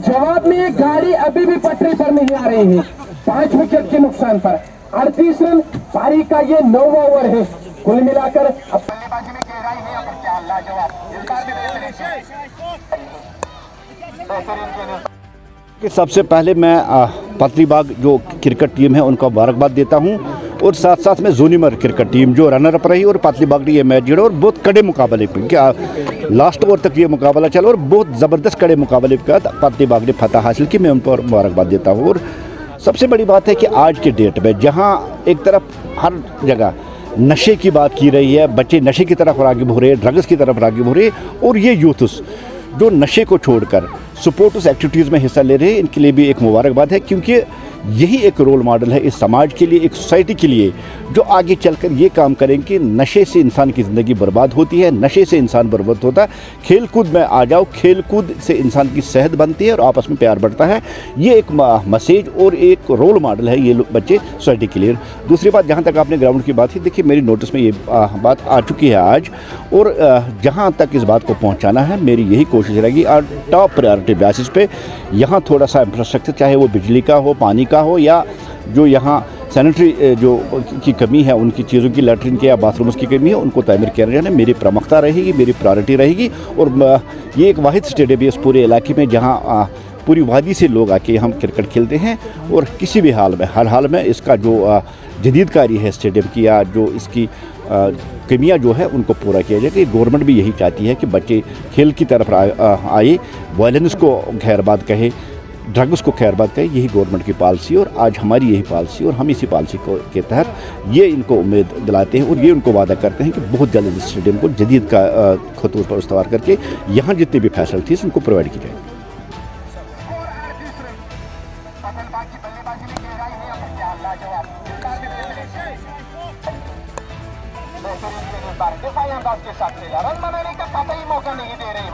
जवाब में गाड़ी अभी भी पटरी पर नहीं आ रही है। 5 विकेट के नुकसान पर 38 रन पारी का ये 9वां ओवर है। कुल मिलाकर अब बल्लेबाजी में गहराई है और क्या लाजवाब इस बार भी कि सबसे पहले मैं पतलीबाग जो क्रिकेट टीम है उनको मुबारकबाद देता हूं और साथ साथ में जोनीमर क्रिकेट टीम जो रनर अप रही और पतलीबाग ने ये मैच जीता और बहुत कड़े मुकाबले क्योंकि लास्ट ओवर तक ये मुकाबला चला और बहुत ज़बरदस्त कड़े मुकाबले के बाद पतलीबाग ने फतह हासिल की। मैं उन पर मुबारकबाद देता हूँ। और सबसे बड़ी बात है कि आज के डेट में जहाँ एक तरफ हर जगह नशे की बात की रही है, बच्चे नशे की तरफ राग़िब हो रहे हैं, ड्रग्स की तरफ राग़िब हो रहे हैं और ये यूथ्स जो नशे को छोड़कर स्पोर्ट्स एक्टिविटीज़ में हिस्सा ले रहे हैं, इनके लिए भी एक मुबारकबाद है क्योंकि यही एक रोल मॉडल है इस समाज के लिए, एक सोसाइटी के लिए जो आगे चलकर ये काम करें कि नशे से इंसान की ज़िंदगी बर्बाद होती है, नशे से इंसान बर्बाद होता है। खेल कूद में आ जाओ, खेल कूद से इंसान की सेहत बनती है और आपस में प्यार बढ़ता है। ये एक मैसेज और एक रोल मॉडल है ये बच्चे सोसाइटी के लिए। दूसरी बात, जहाँ तक आपने ग्राउंड की बात की, देखिए मेरी नोटिस में ये बात आ चुकी है आज और जहाँ तक इस बात को पहुँचाना है मेरी यही कोशिश रहेगी और टॉप प्रायोरिटी बेसिस पे यहाँ थोड़ा सा इंफ्रास्ट्रक्चर, चाहे वो बिजली का हो, पानी का हो या जो यहाँ सैनिटरी जो की कमी है, उनकी चीज़ों की लैट्रिन के या बाथरूम्स की कमी है, उनको तामीर किया जाना मेरी प्रमुखता रहेगी, मेरी प्रायोरिटी रहेगी। और ये एक वाहिद स्टेडियम है इस पूरे इलाके में जहाँ पूरी वादी से लोग आके हम क्रिकेट खेलते हैं और किसी भी हाल में, हर हाल में इसका जो जदीदकारी है स्टेडियम की या जो इसकी कमियां जो है उनको पूरा किया जाए। गवर्नमेंट भी यही चाहती है कि बच्चे खेल की तरफ आए, वायलेंस को खैरबाद कहे, ड्रग्स को खैरबाद कहे, यही गवर्नमेंट की पॉलिसी और आज हमारी यही पॉलिसी और हम इसी पॉलिसी को के तहत ये इनको उम्मीद दिलाते हैं और ये उनको वादा करते हैं कि बहुत जल्द इस स्टेडियम को जदीद का खतूत पर इस्तेमाल करके यहाँ जितनी भी फैसिलिटीज़ उनको प्रोवाइड की जाए। के साथ रन बनाने का कतई मौका नहीं दे रही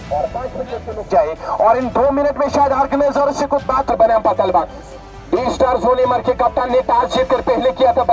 और 5 विकेट जाए और इन 2 मिनट में शायद ऑर्गेनाइजर से कुछ बात बने। पतलबाग 20 स्टार जोनीमर के कप्तान ने टॉस जीतकर पहले किया था